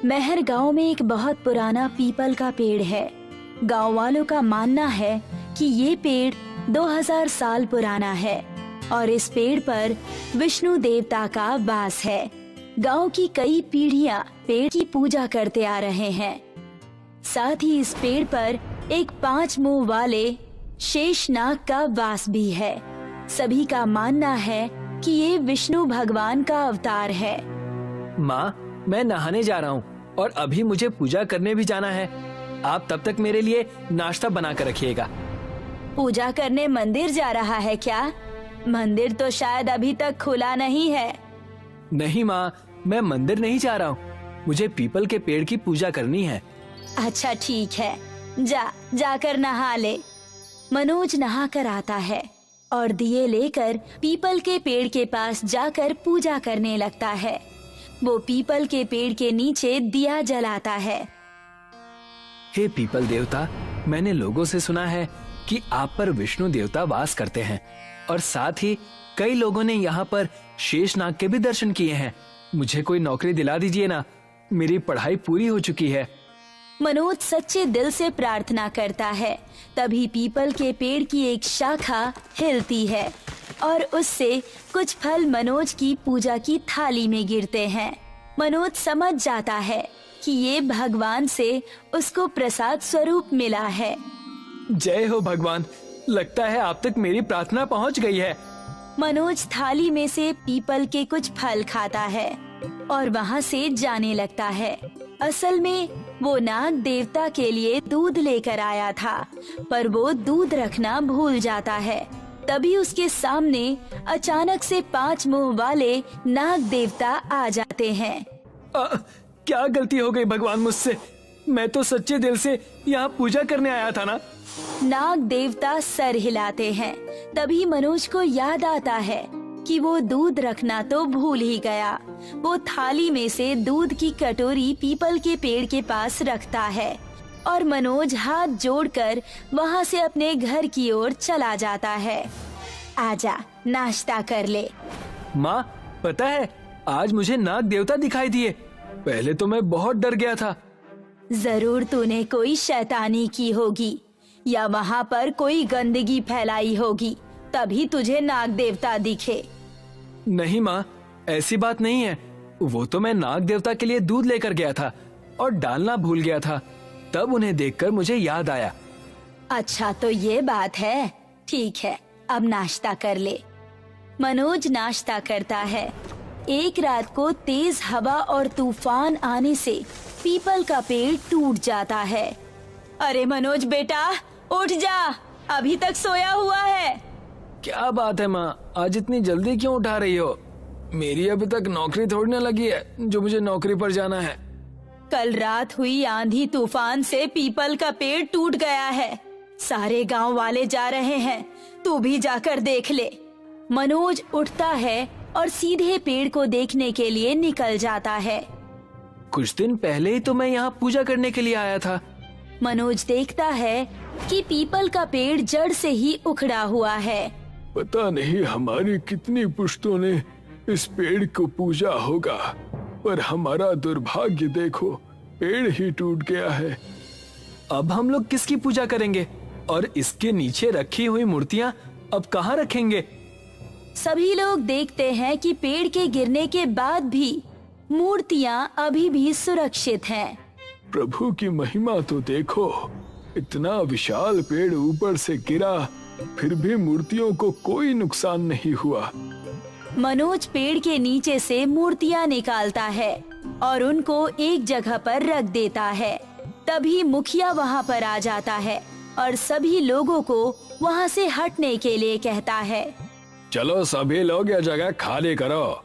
महर गांव में एक बहुत पुराना पीपल का पेड़ है। गांव वालों का मानना है कि ये पेड़ 2000 साल पुराना है और इस पेड़ पर विष्णु देवता का वास है। गांव की कई पीढ़ियां पेड़ की पूजा करते आ रहे हैं। साथ ही इस पेड़ पर एक 5 मुंह वाले शेषनाग का वास भी है। सभी का मानना है कि ये विष्णु भगवान का अवतार है। माँ, मैं नहाने जा रहा हूँ और अभी मुझे पूजा करने भी जाना है। आप तब तक मेरे लिए नाश्ता बना कर रखिएगा। पूजा करने मंदिर जा रहा है क्या? मंदिर तो शायद अभी तक खुला नहीं है। नहीं माँ, मैं मंदिर नहीं जा रहा हूँ। मुझे पीपल के पेड़ की पूजा करनी है। अच्छा ठीक है, जाकर नहा ले। मनोज नहा कर आता है और दिए लेकर पीपल के पेड़ के पास जाकर पूजा करने लगता है। वो पीपल के पेड़ के नीचे दिया जलाता है। हे पीपल देवता, मैंने लोगों से सुना है कि आप पर विष्णु देवता वास करते हैं और साथ ही कई लोगों ने यहाँ पर शेषनाग के भी दर्शन किए हैं। मुझे कोई नौकरी दिला दीजिए ना, मेरी पढ़ाई पूरी हो चुकी है। मनोज सच्चे दिल से प्रार्थना करता है। तभी पीपल के पेड़ की एक शाखा हिलती है और उससे कुछ फल मनोज की पूजा की थाली में गिरते हैं। मनोज समझ जाता है कि ये भगवान से उसको प्रसाद स्वरूप मिला है। जय हो भगवान, लगता है आप तक मेरी प्रार्थना पहुँच गई है। मनोज थाली में से पीपल के कुछ फल खाता है और वहाँ से जाने लगता है। असल में वो नाग देवता के लिए दूध लेकर आया था, पर वो दूध रखना भूल जाता है। तभी उसके सामने अचानक से 5 मुंह वाले नाग देवता आ जाते हैं। क्या गलती हो गई भगवान मुझसे? मैं तो सच्चे दिल से यहाँ पूजा करने आया था ना। नाग देवता सर हिलाते हैं। तभी मनोज को याद आता है कि वो दूध रखना तो भूल ही गया। वो थाली में से दूध की कटोरी पीपल के पेड़ के पास रखता है और मनोज हाथ जोड़कर वहाँ से अपने घर की ओर चला जाता है। आजा, नाश्ता कर ले। माँ, पता है आज मुझे नाग देवता दिखाई दिए। पहले तो मैं बहुत डर गया था। जरूर तूने कोई शैतानी की होगी या वहाँ पर कोई गंदगी फैलाई होगी, तभी तुझे नाग देवता दिखे। नहीं माँ, ऐसी बात नहीं है। वो तो मैं नाग देवता के लिए दूध लेकर गया था और डालना भूल गया था, तब उन्हें देखकर मुझे याद आया। अच्छा तो ये बात है, ठीक है, अब नाश्ता कर ले। मनोज नाश्ता करता है। एक रात को तेज हवा और तूफान आने से पीपल का पेड़ टूट जाता है। अरे मनोज बेटा, उठ जा, अभी तक सोया हुआ है। क्या बात है माँ, आज इतनी जल्दी क्यों उठा रही हो? मेरी अभी तक नौकरी थोड़ी ना लगी है जो मुझे नौकरी पर जाना है। कल रात हुई आंधी तूफान से पीपल का पेड़ टूट गया है। सारे गांव वाले जा रहे हैं, तू भी जाकर देख ले। मनोज उठता है और सीधे पेड़ को देखने के लिए निकल जाता है। कुछ दिन पहले ही तो मैं यहाँ पूजा करने के लिए आया था। मनोज देखता है कि पीपल का पेड़ जड़ से ही उखड़ा हुआ है। पता नहीं हमारी कितनी पुश्तों ने इस पेड़ को पूजा होगा, पर हमारा दुर्भाग्य देखो, पेड़ ही टूट गया है। अब हम लोग किसकी पूजा करेंगे और इसके नीचे रखी हुई मूर्तियाँ अब कहाँ रखेंगे? सभी लोग देखते हैं कि पेड़ के गिरने के बाद भी मूर्तियाँ अभी भी सुरक्षित हैं। प्रभु की महिमा तो देखो, इतना विशाल पेड़ ऊपर से गिरा, फिर भी मूर्तियों को कोई नुकसान नहीं हुआ। मनोज पेड़ के नीचे से मूर्तियाँ निकालता है और उनको एक जगह पर रख देता है। तभी मुखिया वहाँ पर आ जाता है और सभी लोगों को वहाँ से हटने के लिए कहता है। चलो सभी लोग यह जगह खाली करो,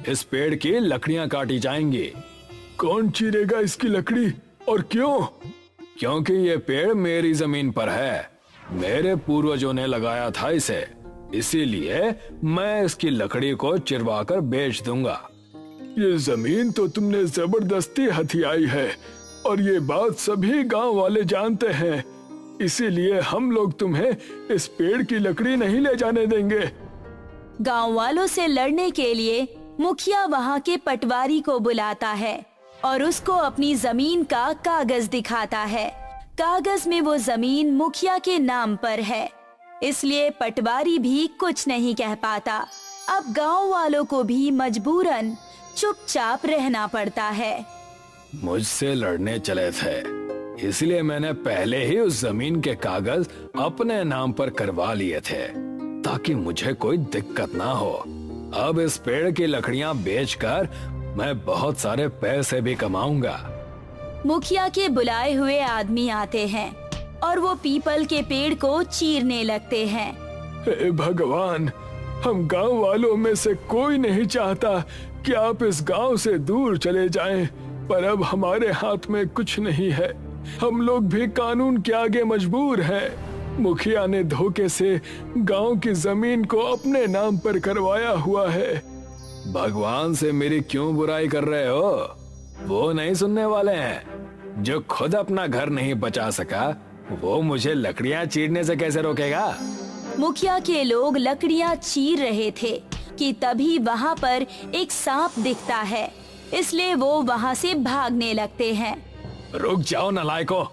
इस पेड़ की लकड़ियाँ काटी जाएंगी। कौन चीरेगा इसकी लकड़ी और क्यों? क्योंकि ये पेड़ मेरी जमीन पर है, मेरे पूर्वजों ने लगाया था इसे, इसीलिए मैं इसकी लकड़ी को चिरवाकर बेच दूंगा। ये जमीन तो तुमने जबरदस्ती हथियाई है और ये बात सभी गांव वाले जानते हैं, इसीलिए हम लोग तुम्हें इस पेड़ की लकड़ी नहीं ले जाने देंगे। गांव वालों से लड़ने के लिए मुखिया वहाँ के पटवारी को बुलाता है और उसको अपनी जमीन का कागज दिखाता है। कागज में वो जमीन मुखिया के नाम पर है, इसलिए पटवारी भी कुछ नहीं कह पाता। अब गांव वालों को भी मजबूरन चुपचाप रहना पड़ता है। मुझसे लड़ने चले थे, इसलिए मैंने पहले ही उस जमीन के कागज अपने नाम पर करवा लिए थे ताकि मुझे कोई दिक्कत ना हो। अब इस पेड़ की लकड़ियां बेचकर मैं बहुत सारे पैसे भी कमाऊंगा। मुखिया के बुलाए हुए आदमी आते हैं और वो पीपल के पेड़ को चीरने लगते हैं। हे भगवान, हम गांव वालों में से कोई नहीं चाहता कि आप इस गांव से दूर चले जाएं, पर अब हमारे हाथ में कुछ नहीं है। हम लोग भी कानून के आगे मजबूर हैं। मुखिया ने धोखे से गांव की जमीन को अपने नाम पर करवाया हुआ है। भगवान से मेरी क्यों बुराई कर रहे हो? वो नहीं सुनने वाले हैं। जो खुद अपना घर नहीं बचा सका, वो मुझे लकड़ियां चीरने से कैसे रोकेगा? मुखिया के लोग लकड़ियां चीर रहे थे कि तभी वहाँ पर एक सांप दिखता है, इसलिए वो वहाँ से भागने लगते हैं। रुक जाओ नालायकों,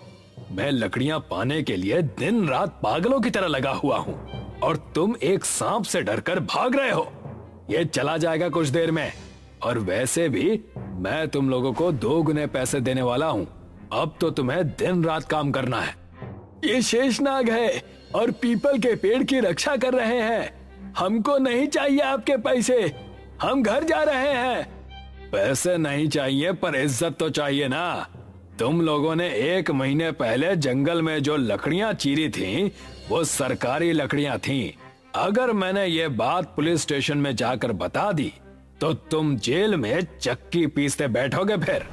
मैं लकड़ियां पाने के लिए दिन रात पागलों की तरह लगा हुआ हूँ और तुम एक सांप से डरकर भाग रहे हो। ये चला जाएगा कुछ देर में, और वैसे भी मैं तुम लोगों को 2 गुने पैसे देने वाला हूँ। अब तो तुम्हें दिन रात काम करना है। ये शेषनाग है और पीपल के पेड़ की रक्षा कर रहे हैं। हमको नहीं चाहिए आपके पैसे, हम घर जा रहे हैं। पैसे नहीं चाहिए पर इज्जत तो चाहिए ना। तुम लोगों ने 1 महीने पहले जंगल में जो लकड़ियां चीरी थीं, वो सरकारी लकड़ियां थीं। अगर मैंने ये बात पुलिस स्टेशन में जाकर बता दी तो तुम जेल में चक्की पीसते बैठोगे। फिर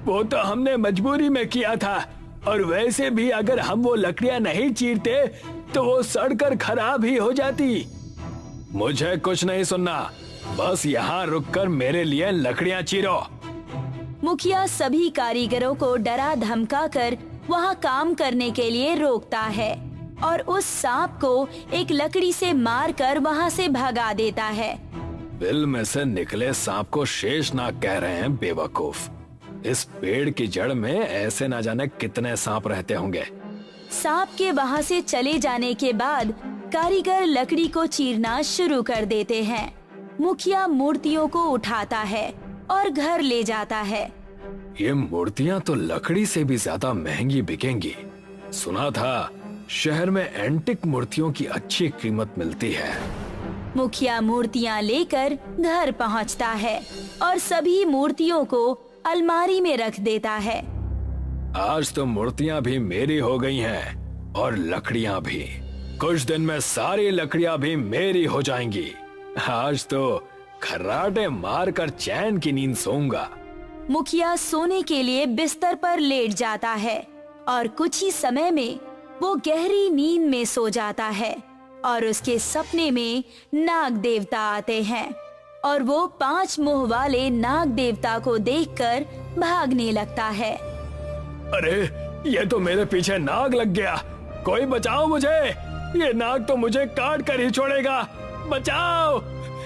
वो तो हमने मजबूरी में किया था, और वैसे भी अगर हम वो लकड़ियां नहीं चीरते तो वो सड़कर खराब ही हो जाती। मुझे कुछ नहीं सुनना, बस यहाँ रुककर मेरे लिए लकड़ियां चीरो। मुखिया सभी कारीगरों को डरा धमका कर वहाँ काम करने के लिए रोकता है और उस सांप को एक लकड़ी से मारकर वहाँ से भगा देता है। बिल में से निकले सांप को शेषनाग कह रहे हैं बेवकूफ। इस पेड़ की जड़ में ऐसे ना जाने कितने सांप रहते होंगे। सांप के वहाँ से चले जाने के बाद कारीगर लकड़ी को चीरना शुरू कर देते हैं। मुखिया मूर्तियों को उठाता है और घर ले जाता है। ये मूर्तियाँ तो लकड़ी से भी ज्यादा महंगी बिकेंगी। सुना था शहर में एंटिक मूर्तियों की अच्छी कीमत मिलती है। मुखिया मूर्तियाँ लेकर घर पहुँचता है और सभी मूर्तियों को अलमारी में रख देता है। आज तो मूर्तियाँ भी मेरी हो गई हैं और लकड़ियाँ भी। कुछ दिन में सारी लकड़ियाँ भी मेरी हो जाएंगी। आज तो खर्राटे मारकर चैन की नींद सोऊंगा। मुखिया सोने के लिए बिस्तर पर लेट जाता है और कुछ ही समय में वो गहरी नींद में सो जाता है और उसके सपने में नाग देवता आते हैं और वो 5 मुंह वाले नाग देवता को देखकर भागने लगता है। अरे ये तो मेरे पीछे नाग लग गया, कोई बचाओ मुझे। ये नाग तो मुझे काट कर ही छोड़ेगा, बचाओ।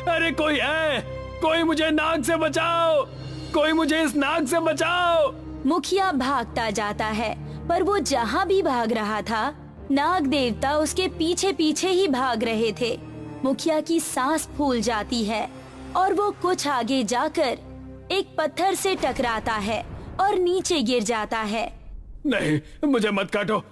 अरे कोई है, कोई मुझे नाग से बचाओ, कोई मुझे इस नाग से बचाओ। मुखिया भागता जाता है, पर वो जहाँ भी भाग रहा था नाग देवता उसके पीछे पीछे ही भाग रहे थे। मुखिया की सांस फूल जाती है और वो कुछ आगे जाकर एक पत्थर से टकराता है और नीचे गिर जाता है। नहीं, मुझे मत काटो।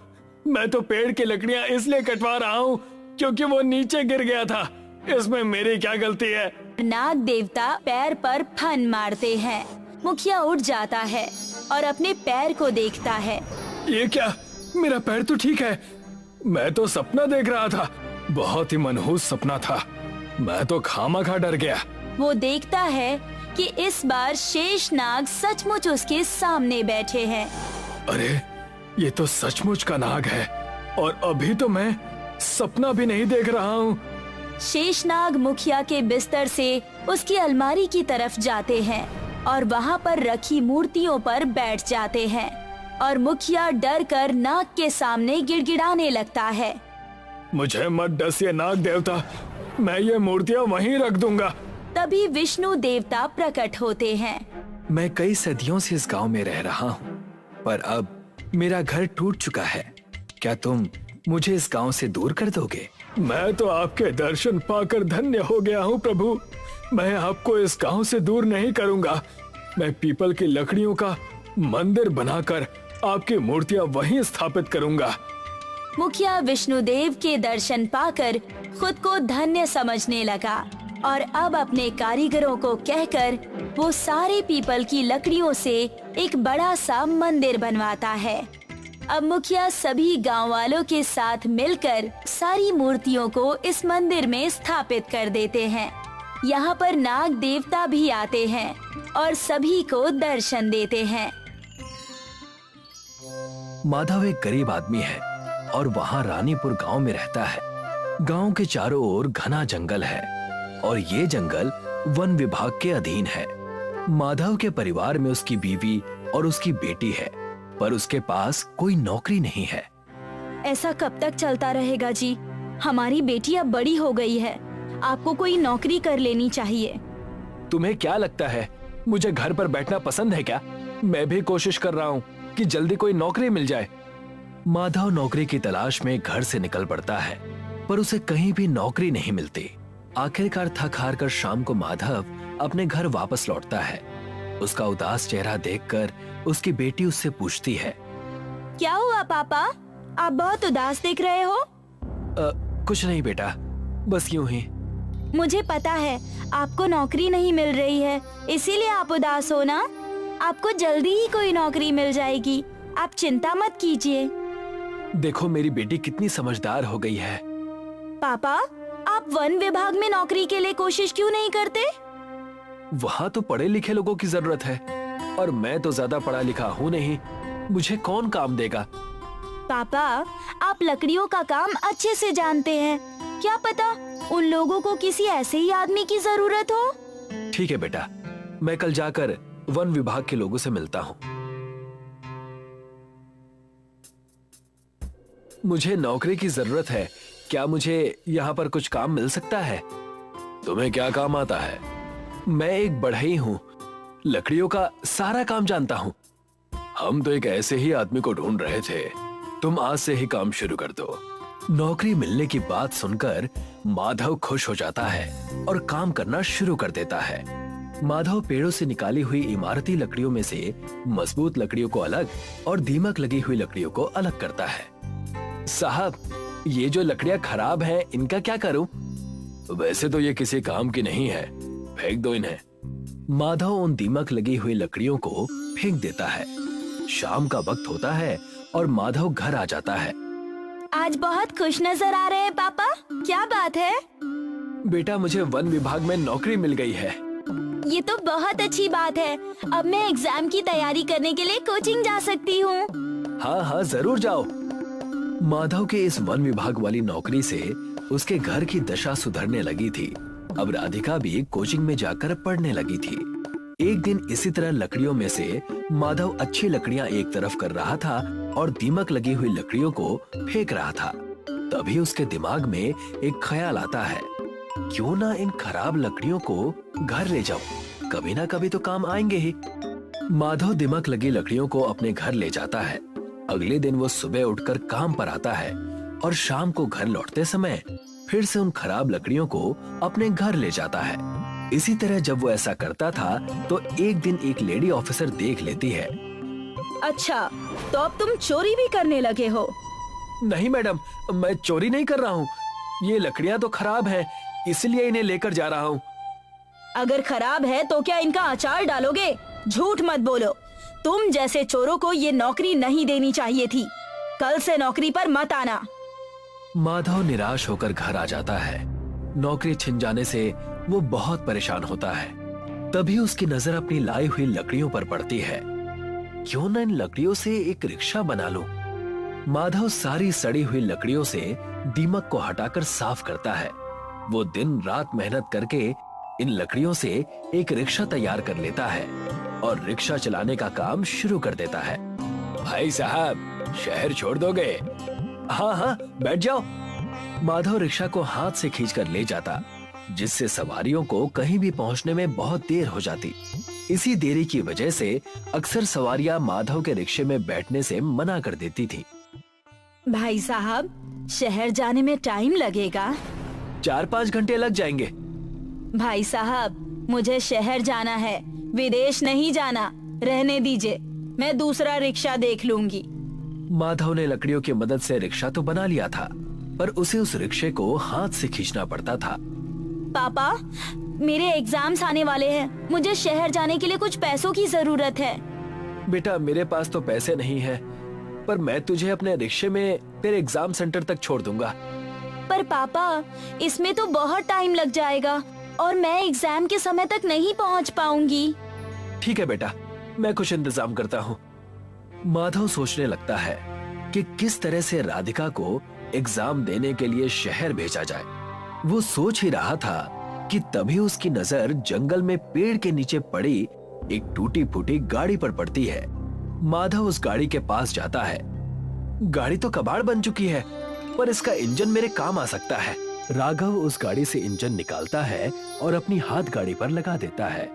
मैं तो पेड़ की लकड़ियाँ इसलिए कटवा रहा हूँ क्योंकि वो नीचे गिर गया था। इसमें मेरी क्या गलती है? नाग देवता पैर पर फन मारते हैं। मुखिया उठ जाता है और अपने पैर को देखता है। ये क्या? मेरा पैर तो ठीक है। मैं तो सपना देख रहा था, बहुत ही मनहूस सपना था। मैं तो खामखा डर गया। वो देखता है कि इस बार शेषनाग सचमुच उसके सामने बैठे हैं। अरे ये तो सचमुच का नाग है और अभी तो मैं सपना भी नहीं देख रहा हूँ। शेषनाग मुखिया के बिस्तर से उसकी अलमारी की तरफ जाते हैं और वहाँ पर रखी मूर्तियों पर बैठ जाते हैं और मुखिया डर कर नाग के सामने गिड़गिड़ाने लगता है। मुझे मत डसिए नाग देवता, मैं ये मूर्तियाँ वहीं रख दूंगा। तभी विष्णु देवता प्रकट होते हैं। मैं कई सदियों से इस गांव में रह रहा हूँ, पर अब मेरा घर टूट चुका है। क्या तुम मुझे इस गांव से दूर कर दोगे? मैं तो आपके दर्शन पाकर धन्य हो गया हूँ प्रभु। मैं आपको इस गांव से दूर नहीं करूंगा। मैं पीपल की लकड़ियों का मंदिर बनाकर आपकी मूर्तियां वहीं स्थापित करूंगा। मुखिया विष्णुदेव के दर्शन पाकर खुद को धन्य समझने लगा और अब अपने कारीगरों को कहकर वो सारे पीपल की लकड़ियों से एक बड़ा सा मंदिर बनवाता है। अब मुखिया सभी गांव वालों के साथ मिलकर सारी मूर्तियों को इस मंदिर में स्थापित कर देते हैं। यहाँ पर नाग देवता भी आते हैं और सभी को दर्शन देते हैं। माधव एक गरीब आदमी है और वहाँ रानीपुर गांव में रहता है। गांव के चारों ओर घना जंगल है और ये जंगल वन विभाग के अधीन है। माधव के परिवार में उसकी बीवी और उसकी बेटी है, पर उसके पास कोई नौकरी नहीं है। ऐसा कब तक चलता रहेगा जी? हमारी बेटी अब बड़ी हो गई है, आपको कोई नौकरी कर लेनी चाहिए। तुम्हें क्या लगता है मुझे घर पर बैठना पसंद है क्या? मैं भी कोशिश कर रहा हूँ कि जल्दी कोई नौकरी मिल जाए। माधव नौकरी की तलाश में घर से निकल पड़ता है, पर उसे कहीं भी नौकरी नहीं मिलती। आखिरकार थक हार कर शाम को माधव अपने घर वापस लौटता है। उसका उदास चेहरा देखकर उसकी बेटी उससे पूछती है, क्या हुआ पापा, आप बहुत उदास दिख रहे हो? कुछ नहीं बेटा, बस यूं ही। मुझे पता है आपको नौकरी नहीं मिल रही है, इसीलिए आप उदास हो ना। आपको जल्दी ही कोई नौकरी मिल जाएगी, आप चिंता मत कीजिए। देखो मेरी बेटी कितनी समझदार हो गई है। पापा, आप वन विभाग में नौकरी के लिए कोशिश क्यों नहीं करते? वहाँ तो पढ़े लिखे लोगों की जरूरत है और मैं तो ज्यादा पढ़ा लिखा हूँ नहीं, मुझे कौन काम देगा? पापा, आप लकड़ियों का काम अच्छे से जानते हैं, क्या पता उन लोगों को किसी ऐसे ही आदमी की जरूरत हो। ठीक है बेटा, मैं कल जाकर वन विभाग के लोगों से मिलता हूँ। मुझे नौकरी की जरूरत है, क्या मुझे यहाँ पर कुछ काम मिल सकता है? तुम्हें क्या काम आता है? मैं एक बढ़ई हूँ, लकड़ियों का सारा काम जानता हूँ। हम तो एक ऐसे ही आदमी को ढूंढ रहे थे, तुम आज से ही काम शुरू कर दो। नौकरी मिलने की बात सुनकर माधव खुश हो जाता है और काम करना शुरू कर देता है। माधव पेड़ों से निकाली हुई इमारती लकड़ियों में से मजबूत लकड़ियों को अलग और दीमक लगी हुई लकड़ियों को अलग करता है। साहब, ये जो लकड़ियां खराब हैं, इनका क्या करूं? वैसे तो ये किसी काम की नहीं है, फेंक दो इन्हें। माधव उन दीमक लगी हुई लकड़ियों को फेंक देता है। शाम का वक्त होता है और माधव घर आ जाता है। आज बहुत खुश नजर आ रहे हैं पापा, क्या बात है? बेटा, मुझे वन विभाग में नौकरी मिल गई है। ये तो बहुत अच्छी बात है, अब मैं एग्जाम की तैयारी करने के लिए कोचिंग जा सकती हूँ। हाँ हाँ, जरूर जाओ। माधव के इस वन विभाग वाली नौकरी से उसके घर की दशा सुधरने लगी थी। अब राधिका भी कोचिंग में जाकर पढ़ने लगी थी। एक दिन इसी तरह लकड़ियों में से माधव अच्छी लकड़ियां एक तरफ कर रहा था और दीमक लगी हुई लकड़ियों को फेंक रहा था। तभी उसके दिमाग में एक ख्याल आता है, क्यों ना इन खराब लकड़ियों को घर ले जाऊं, कभी ना कभी तो काम आएंगे ही। माधव दीमक लगी लकड़ियों को अपने घर ले जाता है। अगले दिन वो सुबह उठकर काम पर आता है और शाम को घर लौटते समय फिर से उन खराब लकड़ियों को अपने घर ले जाता है। इसी तरह जब वो ऐसा करता था तो एक दिन एक लेडी ऑफिसर देख लेती है। अच्छा, तो अब तुम चोरी भी करने लगे हो? नहीं मैडम, मैं चोरी नहीं कर रहा हूँ, ये लकड़ियाँ तो खराब हैं, इसलिए इन्हें लेकर जा रहा हूँ। अगर खराब है तो क्या इनका अचार डालोगे? झूठ मत बोलो, तुम जैसे चोरों को ये नौकरी नहीं देनी चाहिए थी। कल से नौकरी पर मत आना। माधव निराश होकर घर आ जाता है। नौकरी छिन जाने से वो बहुत परेशान होता है। तभी उसकी नजर अपनी लाई हुई लकड़ियों पर पड़ती है। क्यों न इन लकड़ियों से एक रिक्शा बना लूं? माधव सारी सड़ी हुई लकड़ियों से दीमक को हटाकर साफ करता है। वो दिन रात मेहनत करके इन लकड़ियों से एक रिक्शा तैयार कर लेता है और रिक्शा चलाने का काम शुरू कर देता है। भाई साहब, शहर छोड़ दोगे? हाँ हाँ, बैठ जाओ। माधव रिक्शा को हाथ से खींचकर ले जाता जिससे सवारियों को कहीं भी पहुंचने में बहुत देर हो जाती। इसी देरी की वजह से अक्सर सवारियां माधव के रिक्शे में बैठने से मना कर देती थी। भाई साहब, शहर जाने में टाइम लगेगा। 4-5 घंटे लग जाएंगे। भाई साहब, मुझे शहर जाना है, विदेश नहीं जाना। रहने दीजिए, मैं दूसरा रिक्शा देख लूंगी। माधव ने लकड़ियों की मदद से रिक्शा तो बना लिया था, पर उसे उस रिक्शे को हाथ से खींचना पड़ता था। पापा, मेरे एग्जाम्स आने वाले हैं, मुझे शहर जाने के लिए कुछ पैसों की जरूरत है। बेटा, मेरे पास तो पैसे नहीं है, पर मैं तुझे अपने रिक्शे में तेरे एग्जाम सेंटर तक छोड़ दूंगा। पर पापा, इसमें तो बहुत टाइम लग जाएगा और मैं एग्जाम के समय तक नहीं पहुंच पाऊंगी। ठीक है बेटा, मैं कुछ इंतजाम करता हूँ। माधव सोचने लगता है कि किस तरह से राधिका को एग्जाम देने के लिए शहर भेजा जाए। वो सोच ही रहा था कि तभी उसकी नजर जंगल में पेड़ के नीचे पड़ी एक टूटी फूटी गाड़ी पर पड़ती है। माधव उस गाड़ी के पास जाता है। गाड़ी तो कबाड़ बन चुकी है, पर इसका इंजन मेरे काम आ सकता है। राघव उस गाड़ी से इंजन निकालता है और अपनी हाथ गाड़ी पर लगा देता है।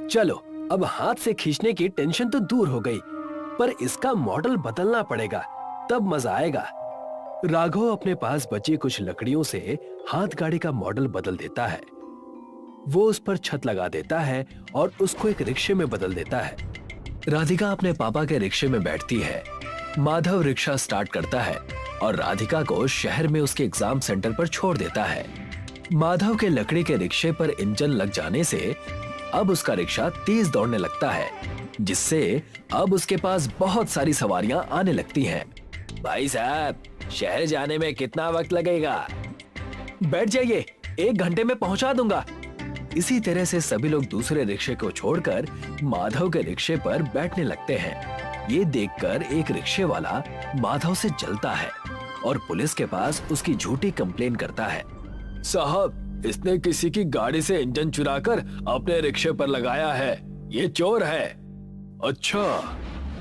चलो, अब हाथ से खींचने की टेंशन तो दूर हो गई, पर इसका मॉडल बदलना पड़ेगा, तब मजा आएगा। राघव अपने पास बची कुछ लकड़ियों से हाथ गाड़ी का मॉडल बदल देता है। वो उस पर छत लगा देता है और उसको एक रिक्शे में बदल देता है। राधिका अपने पापा के रिक्शे में बैठती है। माधव रिक्शा स्टार्ट करता है और राधिका को शहर में उसके एग्जाम सेंटर पर छोड़ देता है। माधव के लकड़ी के रिक्शे पर इंजन लग जाने से अब उसका रिक्शा तेज दौड़ने लगता है, जिससे अब उसके पास बहुत सारी सवारियां आने लगती हैं। भाई साहब, शहर जाने में कितना वक्त लगेगा? बैठ जाइए, 1 घंटे में पहुंचा दूंगा। इसी तरह से सभी लोग दूसरे रिक्शे को छोड़कर माधव के रिक्शे पर बैठने लगते हैं। ये देखकर एक रिक्शे वाला माधव से जलता है और पुलिस के पास उसकी झूठी कंप्लेन करता है। साहब, इसने किसी की गाड़ी से इंजन चुराकर अपने रिक्शे पर लगाया है, ये चोर है। अच्छा,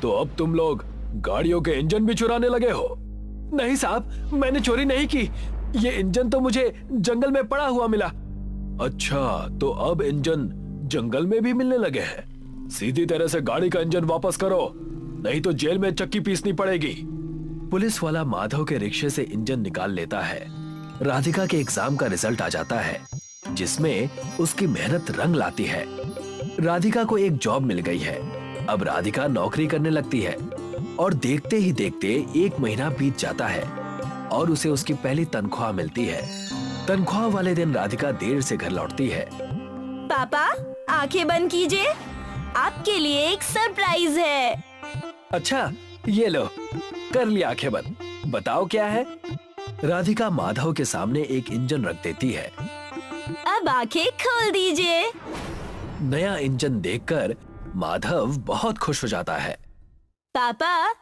तो अब तुम लोग गाड़ियों के इंजन भी चुराने लगे हो? नहीं साहब, मैंने चोरी नहीं की, ये इंजन तो मुझे जंगल में पड़ा हुआ मिला। अच्छा, तो अब इंजन जंगल में भी मिलने लगे हैं। सीधी तरह से गाड़ी का इंजन वापस करो, नहीं तो जेल में चक्की पीसनी पड़ेगी। पुलिस वाला माधव के रिक्शे से इंजन निकाल लेता है। राधिका के एग्जाम का रिजल्ट आ जाता है, जिसमें उसकी मेहनत रंग लाती है। राधिका को एक जॉब मिल गई है। अब राधिका नौकरी करने लगती है और देखते ही देखते 1 महीना बीत जाता है और उसे उसकी पहली तनख्वाह मिलती है। तनख्वाह वाले दिन राधिका देर से घर लौटती है। पापा, आंखें बंद कीजिए, आपके लिए एक सरप्राइज है। अच्छा, ये लो, कर लिया आंखें बंद। बताओ क्या है? राधिका माधव के सामने एक इंजन रख देती है। अब आंखें खोल दीजिए। नया इंजन देखकर माधव बहुत खुश हो जाता है। पापा,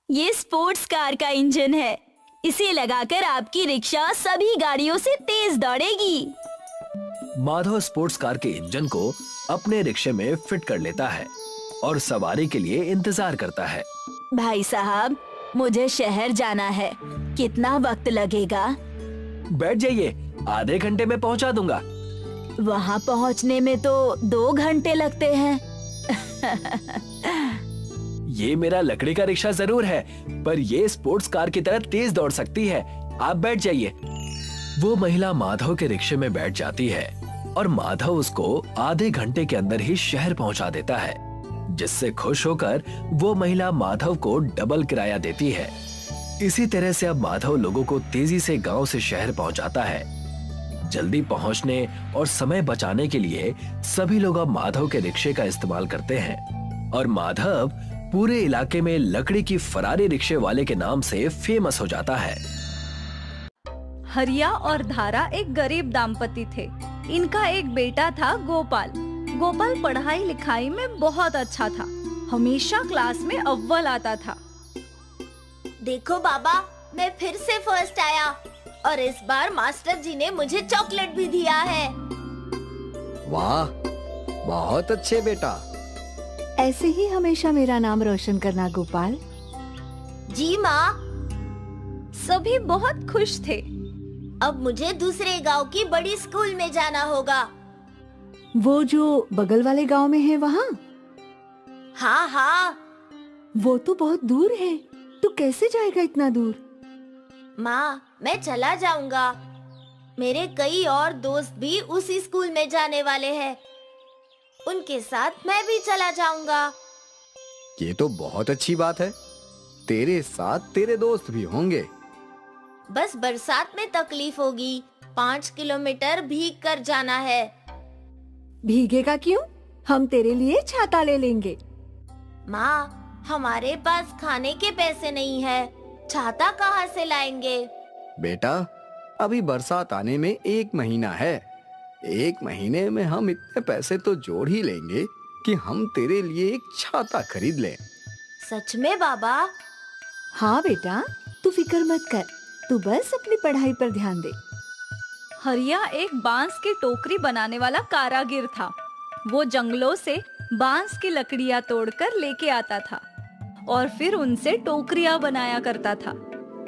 ये स्पोर्ट्स कार का इंजन है, इसे लगाकर आपकी रिक्शा सभी गाड़ियों से तेज दौड़ेगी। माधव स्पोर्ट्स कार के इंजन को अपने रिक्शे में फिट कर लेता है और सवारी के लिए इंतजार करता है। भाई साहब, मुझे शहर जाना है, कितना वक्त लगेगा? बैठ जाइए, आधे घंटे में पहुंचा दूंगा। वहाँ पहुँचने में तो 2 घंटे लगते हैं। ये मेरा लकड़ी का रिक्शा जरूर है, पर ये स्पोर्ट्स कार की तरह तेज दौड़ सकती है। आप बैठ जाइए। वो महिला माधव के रिक्शे में बैठ जाती है और माधव उसको आधे घंटे के अंदर ही शहर पहुंचा देता है, जिससे खुश होकर वो महिला माधव को डबल किराया देती है। इसी तरह से अब माधव लोगों को तेजी से गांव से शहर पहुंचाता है। जल्दी पहुंचने और समय बचाने के लिए सभी लोग अब माधव के रिक्शे का इस्तेमाल करते हैं और माधव पूरे इलाके में लकड़ी की फरारी रिक्शे वाले के नाम से फेमस हो जाता है। हरिया और धारा एक गरीब दाम्पति थे। इनका एक बेटा था गोपाल। गोपाल पढ़ाई लिखाई में बहुत अच्छा था, हमेशा क्लास में अव्वल आता था। देखो बाबा, मैं फिर से फर्स्ट आया और इस बार मास्टर जी ने मुझे चॉकलेट भी दिया है। वाह, बहुत अच्छे बेटा। ऐसे ही हमेशा मेरा नाम रोशन करना गोपाल। जी माँ। सभी बहुत खुश थे। अब मुझे दूसरे गांव की बड़ी स्कूल में जाना होगा। वो जो बगल वाले गांव में है वहाँ? हाँ हाँ। वो तो बहुत दूर है, तू कैसे जाएगा इतना दूर? माँ, मैं चला जाऊंगा। मेरे कई और दोस्त भी उसी स्कूल में जाने वाले हैं। उनके साथ मैं भी चला जाऊंगा। ये तो बहुत अच्छी बात है। तेरे साथ तेरे दोस्त भी होंगे। बस बरसात में तकलीफ होगी। 5 किलोमीटर भीग कर जाना है। भीगेगा क्यों? हम तेरे लिए छाता ले लेंगे। माँ, हमारे पास खाने के पैसे नहीं है, छाता कहाँ से लाएंगे? बेटा, अभी बरसात आने में 1 महीना है। 1 महीने में हम इतने पैसे तो जोड़ ही लेंगे कि हम तेरे लिए एक छाता खरीद लें। सच में बाबा? हाँ बेटा, तू फिक्र मत कर, तू बस अपनी पढ़ाई पर ध्यान दे। हरिया एक बांस की टोकरी बनाने वाला कारागिर था। वो जंगलों से बांस की लकड़ियां तोड़कर लेके आता था और फिर उनसे टोकरियां बनाया करता था।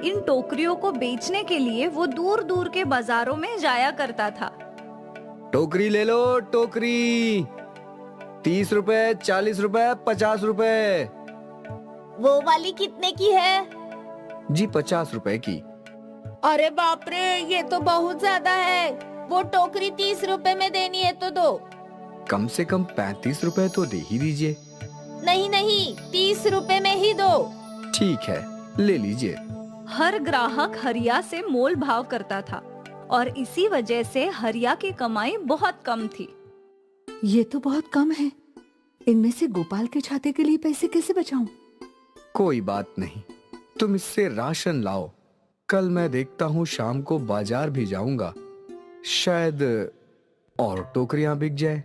इन टोकरियों को बेचने के लिए वो दूर दूर के बाजारों में जाया करता था। टोकरी ले लो, टोकरी। 30 रुपए, 40 रुपए, 50 रुपए। वो वाली कितने की है? जी 50 रुपए की। अरे बाप रे, ये तो बहुत ज्यादा है। वो टोकरी 30 रुपए में देनी है तो दो। कम से कम 35 रुपए तो दे ही दीजिए। नहीं नहीं, 30 रुपए में ही दो। ठीक है, ले लीजिए। हर ग्राहक हरिया से मोल भाव करता था और इसी वजह से हरिया की कमाई बहुत कम थी। ये तो बहुत कम है। इनमें से गोपाल के छाते के लिए पैसे कैसे बचाऊं? कोई बात नहीं, तुम इससे राशन लाओ। कल मैं देखता हूँ, शाम को बाजार भी जाऊंगा, शायद और टोकरियां बिक जाए।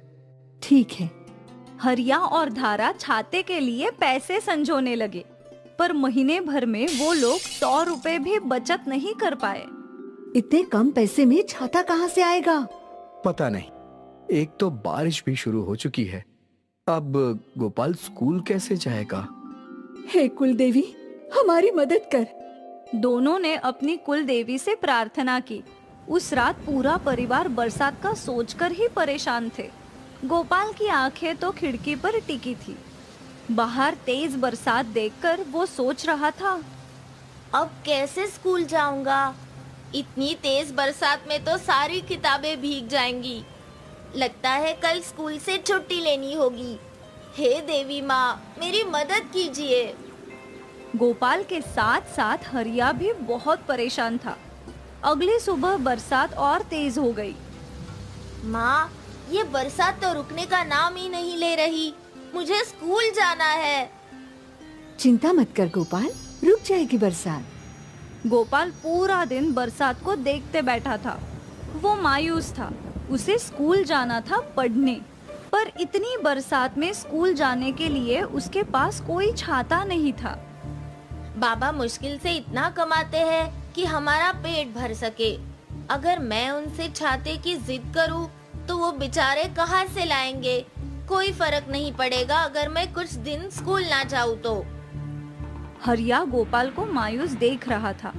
ठीक है। हरिया और धारा छाते के लिए पैसे संजोने लगे, पर महीने भर में वो लोग 100 रुपए भी बचत नहीं कर पाए। इतने कम पैसे में छाता कहाँ से आएगा? पता नहीं, एक तो बारिश भी शुरू हो चुकी है। अब गोपाल स्कूल कैसे जाएगा? हे कुलदेवी, हमारी मदद कर। दोनों ने अपनी कुल देवी से प्रार्थना की। उस रात पूरा परिवार बरसात का सोचकर ही परेशान थे। गोपाल की आंखें तो खिड़की पर टिकी थी। बाहर तेज बरसात देखकर वो सोच रहा था, अब कैसे स्कूल जाऊंगा? इतनी तेज बरसात में तो सारी किताबें भीग जाएंगी। लगता है कल स्कूल से छुट्टी लेनी होगी। हे देवी माँ, मेरी मदद कीजिए। गोपाल के साथ साथ हरिया भी बहुत परेशान था। अगली सुबह बरसात और तेज हो गई। माँ, ये बरसात तो रुकने का नाम ही नहीं ले रही। मुझे स्कूल जाना है। चिंता मत कर गोपाल, रुक जाएगी बरसात। गोपाल पूरा दिन बरसात को देखते बैठा था। वो मायूस था। उसे स्कूल जाना था पढ़ने, पर इतनी बरसात में स्कूल जाने के लिए उसके पास कोई छाता नहीं था। बाबा मुश्किल से इतना कमाते हैं कि हमारा पेट भर सके। अगर मैं उनसे छाते की जिद करूं, तो वो बेचारे कहाँ से लाएंगे? कोई फर्क नहीं पड़ेगा अगर मैं कुछ दिन स्कूल ना जाऊं तो। हरिया गोपाल को मायूस देख रहा था।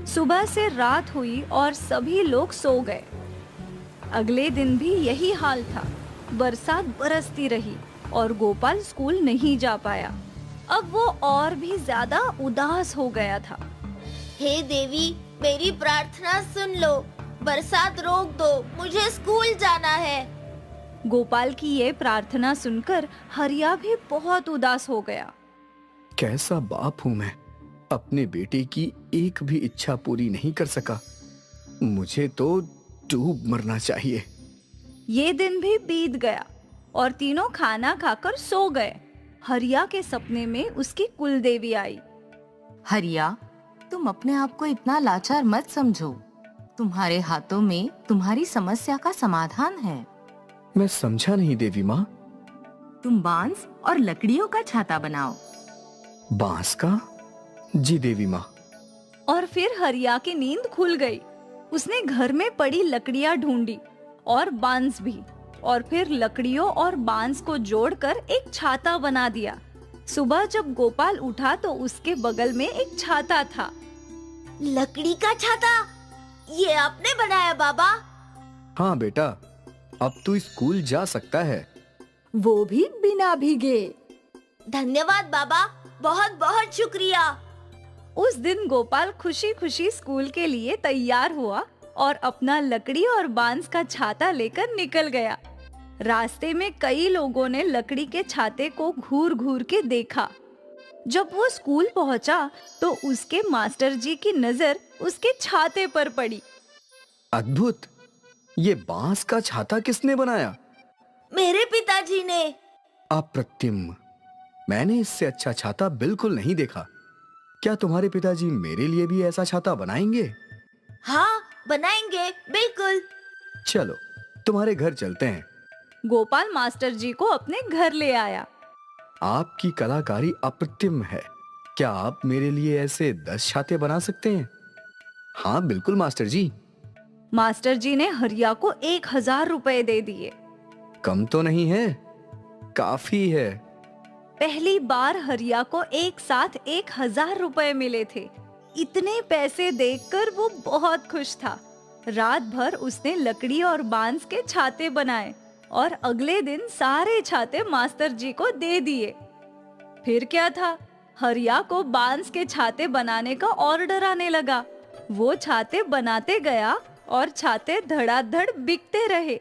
सुबह से रात हुई और सभी लोग सो गए। अगले दिन भी यही हाल था। बरसात बरसती रही और गोपाल स्कूल नहीं जा पाया। अब वो और भी ज्यादा उदास हो गया था। हे देवी, मेरी प्रार्थना सुन लो। बरसात रोक दो, मुझे स्कूल जाना है। गोपाल की ये प्रार्थना सुनकर हरिया भी बहुत उदास हो गया। कैसा बाप हूँ मैं, अपने बेटे की एक भी इच्छा पूरी नहीं कर सका। मुझे तो डूब मरना चाहिए। ये दिन भी बीत गया और तीनों खाना खाकर सो गए। हरिया के सपने में उसकी कुलदेवी आई। हरिया, तुम अपने आप को इतना लाचार मत समझो। तुम्हारे हाथों में तुम्हारी समस्या का समाधान है। मैं समझा नहीं देवी माँ। तुम बांस और लकड़ियों का छाता बनाओ। बांस का? जी देवी माँ। और फिर हरिया की नींद खुल गई। उसने घर में पड़ी लकड़ियां ढूंढी और बांस भी, और फिर लकड़ियों और बांस को जोड़कर एक छाता बना दिया। सुबह जब गोपाल उठा तो उसके बगल में एक छाता था। लकड़ी का छाता? ये आपने बनाया बाबा? हाँ बेटा, अब तू स्कूल जा सकता है। वो भी बिना भीगे। धन्यवाद बाबा, बहुत बहुत शुक्रिया। उस दिन गोपाल खुशी खुशी स्कूल के लिए तैयार हुआ और अपना लकड़ी और बांस का छाता लेकर निकल गया। रास्ते में कई लोगों ने लकड़ी के छाते को घूर घूर के देखा। जब वो स्कूल पहुंचा तो उसके मास्टर जी की नजर उसके छाते पर पड़ी। अद्भुत! ये बांस का छाता किसने बनाया? मेरे पिताजी ने। अप्रतिम! मैंने इससे अच्छा छाता बिल्कुल नहीं देखा। क्या तुम्हारे पिताजी मेरे लिए भी ऐसा छाता बनाएंगे? हाँ, बनाएंगे, बिल्कुल। चलो, तुम्हारे घर चलते हैं। गोपाल मास्टर जी को अपने घर ले आया। आपकी कलाकारी अप्रतिम है। क्या आप मेरे लिए ऐसे 10 छाते बना सकते हैं? हाँ बिल्कुल मास्टर जी। मास्टर जी ने हरिया को 1000 रुपए दे दिए। कम तो नहीं है, काफी है। पहली बार हरिया को एक साथ 1000 रुपए मिले थे। इतने पैसे देखकर वो बहुत खुश था। रात भर उसने लकड़ी और बांस के छाते बनाए और अगले दिन सारे छाते मास्टर जी को दे दिए। फिर क्या था, हरिया को बांस के छाते बनाने का ऑर्डर आने लगा। वो छाते बनाते गया और छाते धड़ाधड़ बिकते रहे।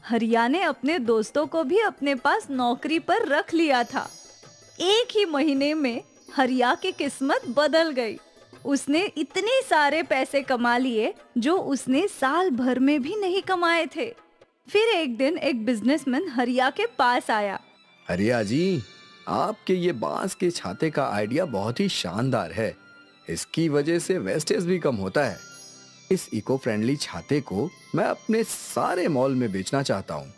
हरिया ने अपने दोस्तों को भी अपने पास नौकरी पर रख लिया था। एक ही महीने में हरिया की किस्मत बदल गई। उसने इतने सारे पैसे कमा लिए जो उसने साल भर में भी नहीं कमाए थे। फिर एक दिन एक बिजनेसमैन हरिया के पास आया। हरिया जी, आपके ये बांस के छाते का आइडिया बहुत ही शानदार है। इसकी वजह से वेस्टेज भी कम होता है। इस इको फ्रेंडली छाते को मैं अपने सारे मॉल में बेचना चाहता हूँ।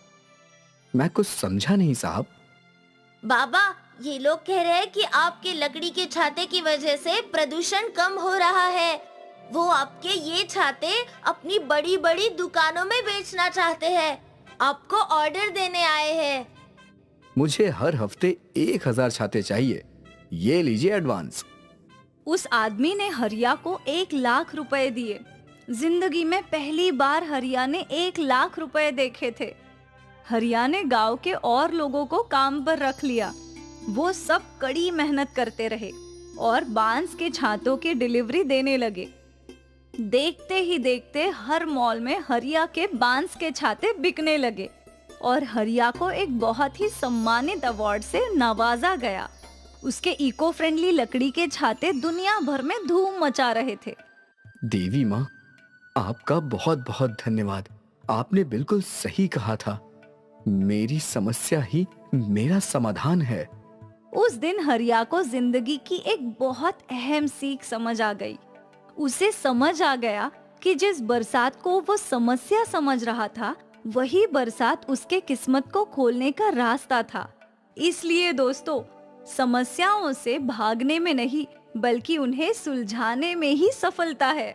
मैं कुछ समझा नहीं साहब। बाबा, ये लोग कह रहे हैं कि आपके लकड़ी के छाते की वजह से प्रदूषण कम हो रहा है। वो आपके ये छाते अपनी बड़ी बड़ी दुकानों में बेचना चाहते हैं। आपको ऑर्डर देने आए हैं। मुझे हर हफ्ते 1000 छाते चाहिए। ये लीजिए एडवांस। उस आदमी ने हरिया को 1,00,000 रुपए दिए। जिंदगी में पहली बार हरिया ने 1,00,000 रुपए देखे थे। हरिया ने गांव के और लोगों को काम पर रख लिया। वो सब कड़ी मेहनत करते रहे और बांस के छातों की डिलीवरी देने लगे। देखते ही देखते हर मॉल में हरिया के बांस के छाते बिकने लगे और हरिया को एक बहुत ही सम्मानित अवार्ड से नवाजा गया। उसके इको फ्रेंडली लकड़ी के छाते दुनिया भर में धूम मचा रहे थे। देवी माँ, आपका बहुत बहुत धन्यवाद। आपने बिल्कुल सही कहा था। मेरी समस्या ही मेरा समाधान है। उस दिन हरिया को जिंदगी की एक बहुत अहम सीख समझ आ गई। उसे समझ आ गया कि जिस बरसात को वो समस्या समझ रहा था, वही बरसात उसके किस्मत को खोलने का रास्ता था। इसलिए दोस्तों, समस्याओं से भागने में नहीं बल्कि उन्हें सुलझाने में ही सफलता है।